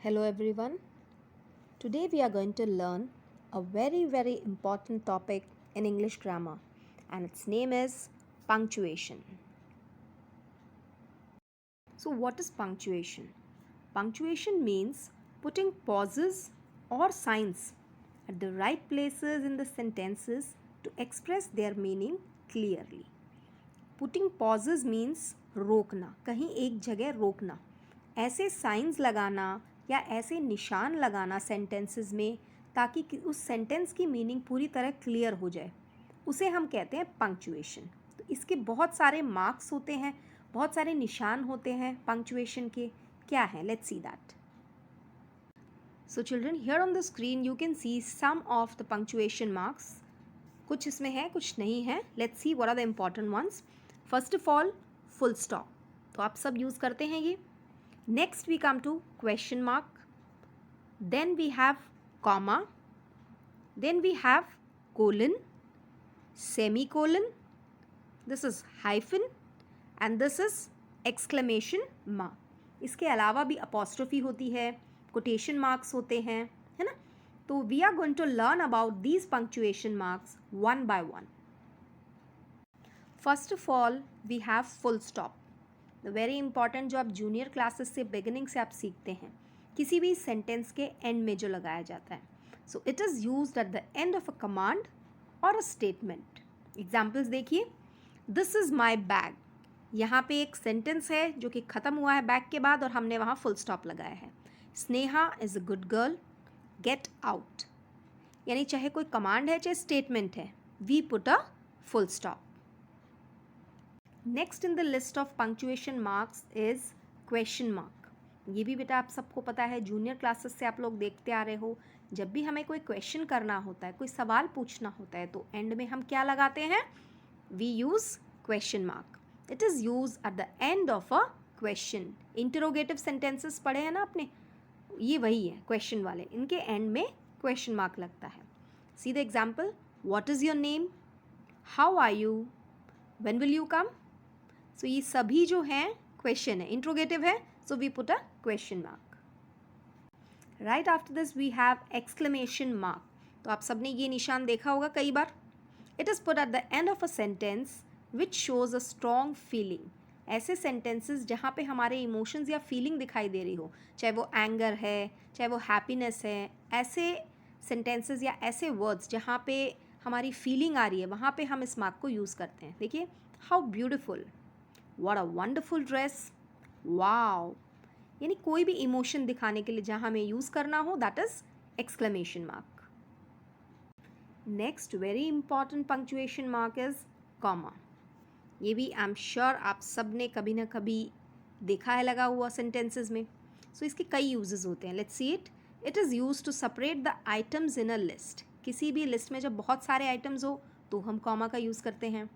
Hello everyone. Today we are going to learn a very important topic in English grammar and its name is punctuation. So what is punctuation? Punctuation means putting pauses or signs at the right places in the sentences to express their meaning clearly. Putting pauses means रोकना, कहीं एक जगह रोकना, ऐसे science लगाना या ऐसे निशान लगाना सेंटेंसेस में ताकि उस सेंटेंस की मीनिंग पूरी तरह क्लियर हो जाए, उसे हम कहते हैं पंक्चुएशन. तो इसके बहुत सारे मार्क्स होते हैं, बहुत सारे निशान होते हैं पंक्चुएशन के. क्या है? Let's see that. So children, here on the screen you can see some of the punctuation marks. कुछ इसमें है, कुछ नहीं है. Let's see what are the important ones. First of all, full stop, तो आप सब यूज़ करते हैं ये. Next we come to question mark, then we have comma, then we have colon, semi colon, this is hyphen and this is exclamation mark. इसके अलावा भी apostrophe होती है, कोटेशन मार्क्स होते हैं, है ना. तो we are going to learn about these punctuation marks one by one. First of all we have full stop. The very important, जो आप जूनियर क्लासेस से बिगिनिंग से आप सीखते हैं, किसी भी सेंटेंस के एंड में जो लगाया जाता है. So it is used eight the end of a command और अ स्टेटमेंट. एग्जाम्पल्स देखिए. This is my bag. यहाँ पे एक सेंटेंस है जो कि ख़त्म हुआ है बैग के बाद और हमने वहाँ फुल स्टॉप लगाया है. Sneha is a good girl, get out. यानी चाहे कोई कमांड है चाहे स्टेटमेंट है, we put a full stop. Next in the list of punctuation marks is question mark. ये भी बेटा आप सबको पता है, जूनियर क्लासेस से आप लोग देखते आ रहे हो. जब भी हमें कोई क्वेश्चन करना होता है, कोई सवाल पूछना होता है, तो एंड में हम क्या लगाते हैं? We use question mark. It is use at the end of a question. Interrogative sentences पढ़े हैं ना आपने, ये वही है क्वेश्चन वाले. इनके एंड में क्वेश्चन मार्क लगता है. See the example. What is your name, how are you, when will you come. So ये सभी जो हैं क्वेश्चन है, इंट्रोगेटिव है, so we put a question mark. Right after this we have exclamation mark. तो आप सबने ये निशान देखा होगा कई बार. It is put at the end of a sentence which shows a strong feeling. ऐसे सेंटेंसेस जहाँ पे हमारे इमोशंस या फीलिंग दिखाई दे रही हो, चाहे वो एंगर है, चाहे वो हैप्पीनेस है, ऐसे सेंटेंसेस या ऐसे वर्ड्स जहाँ पे हमारी फीलिंग आ रही है, वहाँ पे हम इस मार्क को यूज़ करते हैं. देखिए, how beautiful, what a wonderful dress, wow. यानी कोई भी इमोशन दिखाने के लिए जहाँ हमें यूज़ करना हो, that is exclamation mark. Next very important punctuation mark is comma. ये भी आई एम श्योर आप सब ने कभी ना कभी देखा है लगा हुआ सेंटेंसेस में. सो इसके कई यूजेस होते हैं. Let's see it. It is use to separate the items in a list. किसी भी लिस्ट में जब बहुत सारे आइटम्स हो तो हम कॉमा का यूज़ करते हैं.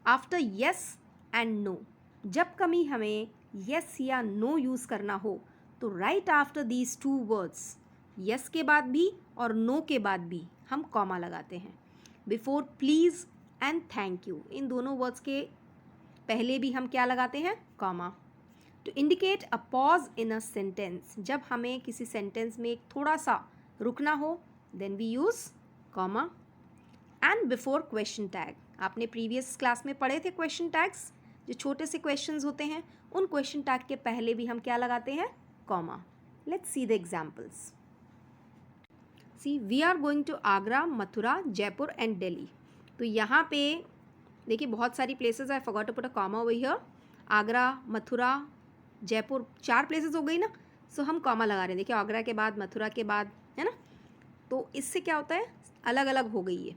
आफ्टर येस एंड नो, जब कभी हमें येस या नो यूज़ करना हो तो right after these two words, yes के बाद भी और नो के बाद भी हम कॉमा लगाते हैं. Before please and thank you, इन दोनों वर्ड्स के पहले भी हम क्या लगाते हैं? Comma. To indicate a pause in a sentence, जब हमें किसी सेंटेंस में एक थोड़ा सा रुकना हो, then we use comma. And before question tag. आपने प्रीवियस क्लास में पढ़े थे क्वेश्चन टैग्स, जो छोटे से क्वेश्चंस होते हैं, उन क्वेश्चन टैग के पहले भी हम क्या लगाते हैं? Comma. Let's see the examples. See, we are going to Agra, Mathura, Jaipur and Delhi. तो यहाँ पे देखिए बहुत सारी places. I forgot to put a comma over here. Agra, Mathura, Jaipur, 4 places हो गई ना. सो हम कॉमा लगा रहे हैं. देखिए, आगरा के बाद, मथुरा के बाद, है ना. तो इससे क्या होता है? अलग अलग हो गई है.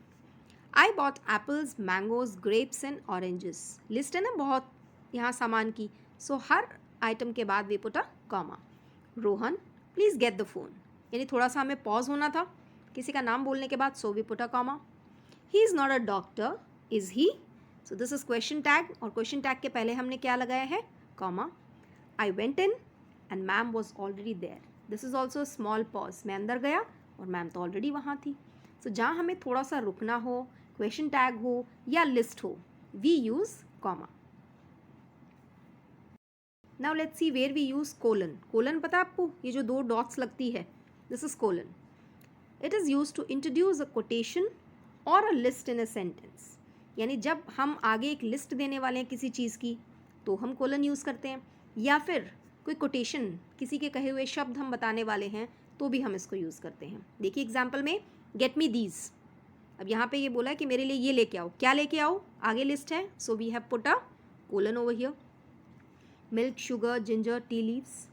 I bought apples, mangoes, grapes and oranges. List है ना बहुत यहाँ सामान की. सो हर आइटम के बाद we put a comma. Rohan, please get the phone. यानी थोड़ा सा हमें पॉज होना था किसी का नाम बोलने के बाद, so we put a comma. He is not a doctor, is he. So this is question tag, और क्वेश्चन टैग के पहले हमने क्या लगाया है? Comma. I went in and ma'am was already there. This is also small pause. मैं अंदर गया और मैम तो ऑलरेडी वहाँ थी. सो जहाँ हमें थोड़ा सा रुकना हो, क्वेश्चन टैग हो या लिस्ट हो, we use comma. Now let's see where we use colon. Colon पता है आपको, ये जो 2 डॉट्स लगती है, this is colon. It is use to introduce a quotation और a list in a sentence. यानी जब हम आगे एक लिस्ट देने वाले हैं किसी चीज़ की तो हम कोलन यूज़ करते हैं, या फिर कोई कोटेशन, किसी के कहे हुए शब्द हम बताने वाले हैं तो भी हम इसको यूज़ करते हैं. देखिए एग्जाम्पल में गेट मी दीज. अब यहाँ पे ये बोला है कि मेरे लिए ये लेके आओ. क्या लेके आओ? आगे लिस्ट है, so we have put a colon over here. Milk, sugar, ginger, tea leaves.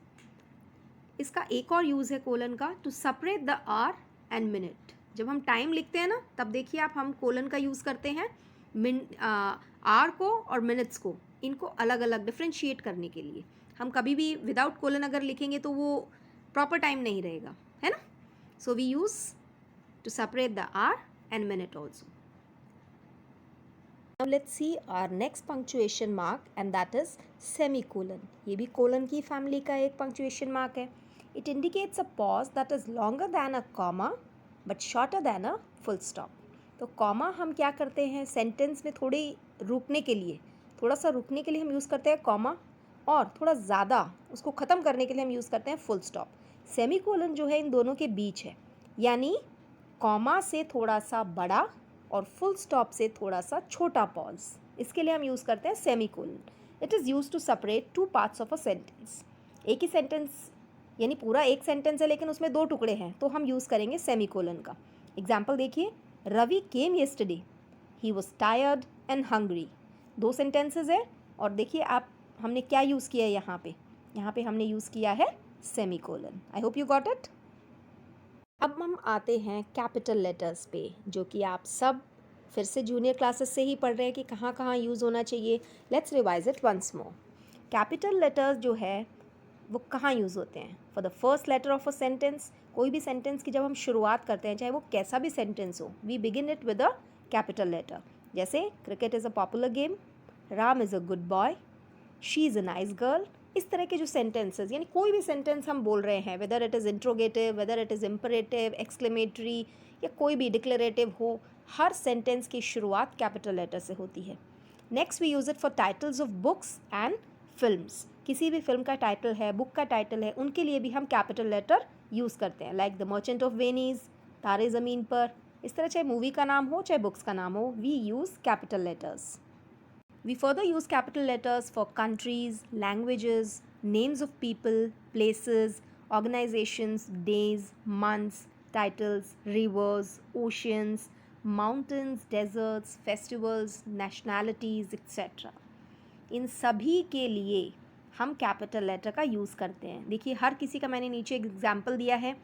इसका एक और यूज़ है कोलन का, to separate the hour and minute. जब हम टाइम लिखते हैं ना, तब देखिए आप, हम कोलन का यूज़ करते हैं आवर को और मिनट्स को, इनको अलग अलग डिफ्रेंशिएट करने के लिए. हम कभी भी विदाउट कोलन अगर लिखेंगे तो वो प्रॉपर टाइम नहीं रहेगा, है ना. So we use to separate the hour and minute also. Now let's see our next punctuation mark and that is semicolon. ये भी कोलन की फैमिली का एक punctuation mark है. It indicates a pause that is longer than a comma but shorter than a full stop. तो comma हम क्या करते हैं सेंटेंस में थोड़ी रुकने के लिए, थोड़ा सा रुकने के लिए हम यूज़ करते हैं कॉमा, और थोड़ा ज़्यादा उसको ख़त्म करने के लिए हम यूज़ करते हैं फुल स्टॉप. सेमीकोलन जो है इन दोनों के बीच है, यानी कॉमा से थोड़ा सा बड़ा और फुल स्टॉप से थोड़ा सा छोटा पॉज, इसके लिए हम यूज़ करते हैं semicolon. It is use to separate 2 parts of a sentence. एक ही सेंटेंस यानी पूरा एक सेंटेंस है लेकिन उसमें 2 टुकड़े हैं, तो हम यूज़ करेंगे सेमीकोलन का. एग्जाम्पल देखिए, Ravi came yesterday, he was tired and hungry. 2 sentences है और देखिए आप, हमने क्या यूज़ किया है यहाँ पे हमने यूज़ किया है semicolon. I hope you got it. अब हम आते हैं कैपिटल लेटर्स पे, जो कि आप सब फिर से जूनियर क्लासेस से ही पढ़ रहे हैं कि कहाँ कहाँ यूज़ होना चाहिए. Let's revise it once more. Capital letters जो है वो कहाँ यूज़ होते हैं? For the first letter of a sentence. कोई भी सेंटेंस की जब हम शुरुआत करते हैं, चाहे वो कैसा भी सेंटेंस हो, we begin it with a capital letter. जैसे cricket is a popular game, Ram is a good boy, she is a nice girl. इस तरह के जो सेंटेंसेस, यानी कोई भी सेंटेंस हम बोल रहे हैं, whether it is interrogative, whether it is imperative, exclamatory, या कोई भी डिक्लेरेटिव हो, हर सेंटेंस की शुरुआत कैपिटल लेटर से होती है. Next we use it for titles of books and films. किसी भी फिल्म का टाइटल है, बुक का टाइटल है, उनके लिए भी हम कैपिटल लेटर यूज़ करते हैं. Like the merchant of Venice, तारे ज़मीन पर. इस तरह चाहे मूवी का नाम हो चाहे बुक्स का नाम हो, we use capital letters. We further use capital letters for countries, languages, names of people, places, organizations, days, months, titles, rivers, oceans, mountains, deserts, festivals, nationalities, etc. इन सभी के लिए हम कैपिटल लेटर का यूज़ करते हैं. देखिए हर किसी का मैंने नीचे एग्जाम्पल दिया है.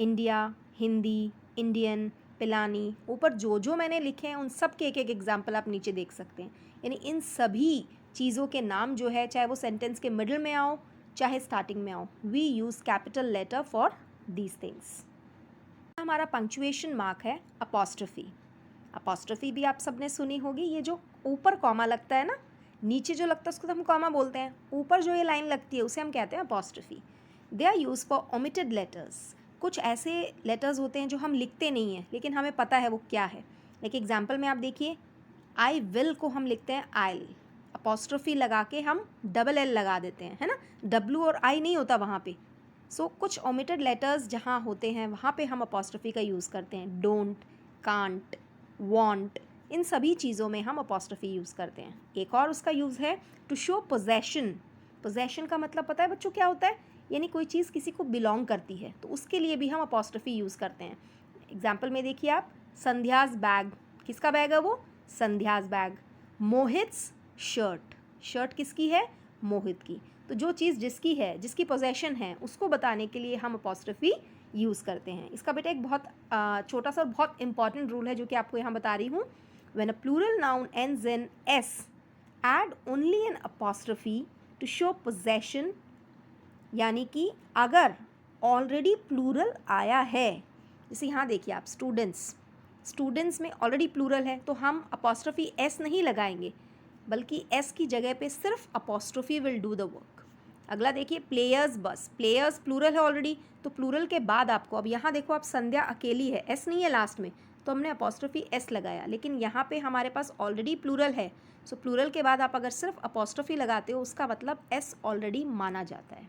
India, Hindi, Indian, Pilani. ऊपर जो जो मैंने लिखे हैं उन सब के एक एक एग्जाम्पल आप नीचे देख सकते हैं. यानी इन सभी चीज़ों के नाम जो है, चाहे वो सेंटेंस के मिडल में आओ चाहे स्टार्टिंग में आओ, we use capital letter for these things. हमारा पंक्चुएशन मार्क है अपॉस्ट्रफी. अपॉस्ट्रफी भी आप सबने सुनी होगी. ये जो ऊपर कॉमा लगता है ना, नीचे जो लगता है उसको तो हम कॉमा बोलते हैं, ऊपर जो ये लाइन लगती है उसे हम कहते हैं apostrophe. They are use for omitted letters. कुछ ऐसे लेटर्स होते हैं जो हम लिखते नहीं हैं लेकिन हमें पता है वो क्या है. लाइक एग्जाम्पल में आप देखिए, आई विल को हम लिखते हैं आइल, अपॉस्ट्रफी लगा के हम डबल एल लगा देते हैं, है ना. डब्लू और आई नहीं होता वहाँ पे. सो कुछ ओमिटेड लेटर्स जहाँ होते हैं वहाँ पे हम अपॉस्ट्रफी का यूज़ करते हैं. डोंट, कांट, वांट, इन सभी चीज़ों में हम अपॉस्ट्रफी यूज़ करते हैं. एक और उसका यूज़ है टू शो पोजेशन. पोजेशन का मतलब पता है बच्चों क्या होता है? यानी कोई चीज़ किसी को बिलोंग करती है, तो उसके लिए भी हम अपॉस्ट्रफी यूज़ करते हैं. एग्जाम्पल में देखिए आप, संध्याज बैग. किसका बैग है वो? संध्याज बैग. मोहित्स शर्ट. शर्ट किसकी है? मोहित की. तो जो चीज़ जिसकी है, जिसकी पोजेशन है, उसको बताने के लिए हम अपॉस्ट्रफी यूज़ करते हैं. इसका बेटा एक बहुत छोटा सा बहुत इंपॉर्टेंट रूल है जो कि आपको यहाँ बता रही हूँ. When a plural noun ends in S, add only an apostrophe to show possession. यानी कि अगर ऑलरेडी प्लूरल आया है, जैसे यहाँ देखिए आप, स्टूडेंट्स. स्टूडेंट्स में ऑलरेडी प्लूरल है तो हम अपॉस्ट्रफी एस नहीं लगाएंगे, बल्कि एस की जगह पे सिर्फ apostrophe will do the work. अगला देखिए, प्लेयर्स बस. प्लेयर्स प्लूरल है ऑलरेडी, तो प्लूरल के बाद आपको, अब यहाँ देखो आप, संध्या अकेली है, एस नहीं है लास्ट में, तो हमने अपॉस्ट्रोफी एस लगाया, लेकिन यहाँ पे हमारे पास ऑलरेडी प्लूरल है, सो प्लूरल के बाद आप अगर सिर्फ अपॉस्ट्रोफी लगाते हो उसका मतलब एस ऑलरेडी माना जाता है.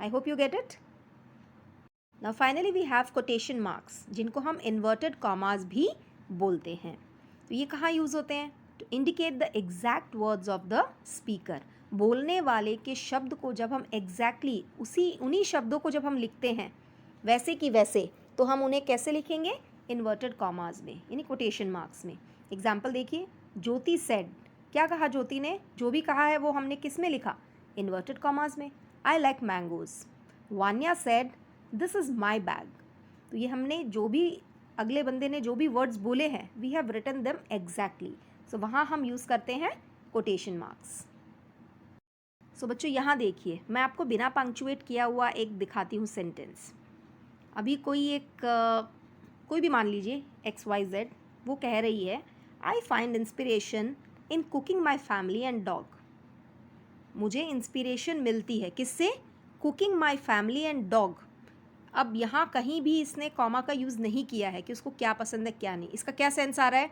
I hope you get it. Now finally we have quotation marks, जिनको हम इन्वर्टेड कॉमास भी बोलते हैं. तो ये कहाँ यूज़ होते हैं? To indicate the exact words of the speaker. बोलने वाले के शब्द को जब हम एग्जैक्टली उन्हीं शब्दों को जब हम लिखते हैं वैसे कि वैसे, तो हम उन्हें कैसे लिखेंगे? इन्वर्टेड कॉमास में, यानी कोटेशन मार्क्स में. एग्जाम्पल देखिए, ज्योति सेड. क्या कहा ज्योति ने? जो भी कहा है वो हमने किस में लिखा? इन्वर्टेड कॉमास में. I like mangoes. Vanya said this is my bag. तो ये हमने जो भी अगले बंदे ने जो भी वर्ड्स बोले हैं, we have written them exactly. So वहाँ हम यूज़ करते हैं कोटेशन मार्क्स. सो बच्चों यहाँ देखिए, मैं आपको बिना पंक्चुएट किया हुआ एक दिखाती हूँ सेंटेंस. अभी कोई भी मान लीजिए XYZ, वो कह रही है I find inspiration in cooking my family and dog. मुझे इंस्पिरेशन मिलती है किससे? Cooking my family and dog. अब यहाँ कहीं भी इसने कॉमा का यूज़ नहीं किया है कि उसको क्या पसंद है क्या नहीं. इसका क्या सेंस आ रहा है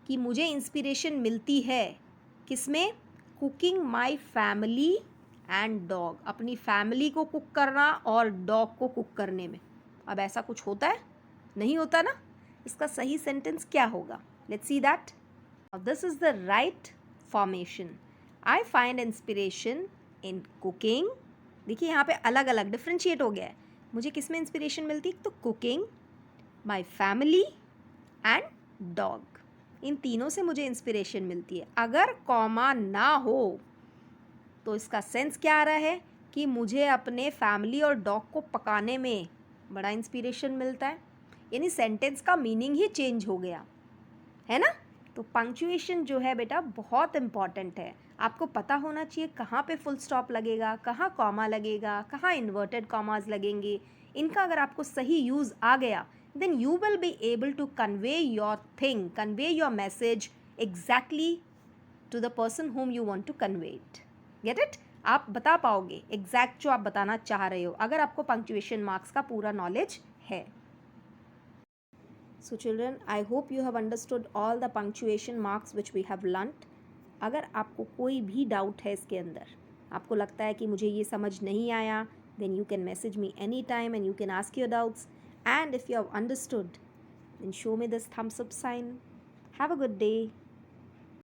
कि मुझे इंस्पिरेशन मिलती है किसमें? Cooking my family and dog. अपनी फैमिली को कुक करना और डॉग को कुक करने में. अब ऐसा कुछ होता है? नहीं होता ना. इसका सही सेंटेंस क्या होगा? Let's see that. This is the right formation. I find inspiration in cooking. देखिए यहाँ पे अलग अलग डिफ्रेंशिएट हो गया है. मुझे किस में इंस्पिरेशन मिलती है? तो cooking, my family and dog. इन तीनों से मुझे इंस्पिरेशन मिलती है. अगर कॉमा ना हो तो इसका सेंस क्या आ रहा है कि मुझे अपने फैमिली और डॉग को पकाने में बड़ा इंस्पिरेशन मिलता है. यानी सेंटेंस का मीनिंग ही चेंज हो गया है ना. तो पंक्चुएशन जो है बेटा बहुत इम्पॉर्टेंट है. आपको पता होना चाहिए कहाँ पे फुल स्टॉप लगेगा, कहाँ कॉमा लगेगा, कहाँ इन्वर्टेड कॉमास लगेंगे. इनका अगर आपको सही यूज़ आ गया, then you will be able to convey your message exactly to the person whom you want to convey it. Get it? आप बता पाओगे एग्जैक्ट जो आप बताना चाह रहे हो, अगर आपको पंक्चुएशन मार्क्स का पूरा नॉलेज है. So children, I hope you have understood all the punctuation marks which we have learnt. अगर आपको कोई भी डाउट है इसके अंदर, आपको लगता है कि मुझे ये समझ नहीं आया, then you can message me anytime and you can ask your doubts. And if you have understood, then show me this thumbs up sign. Have a good day.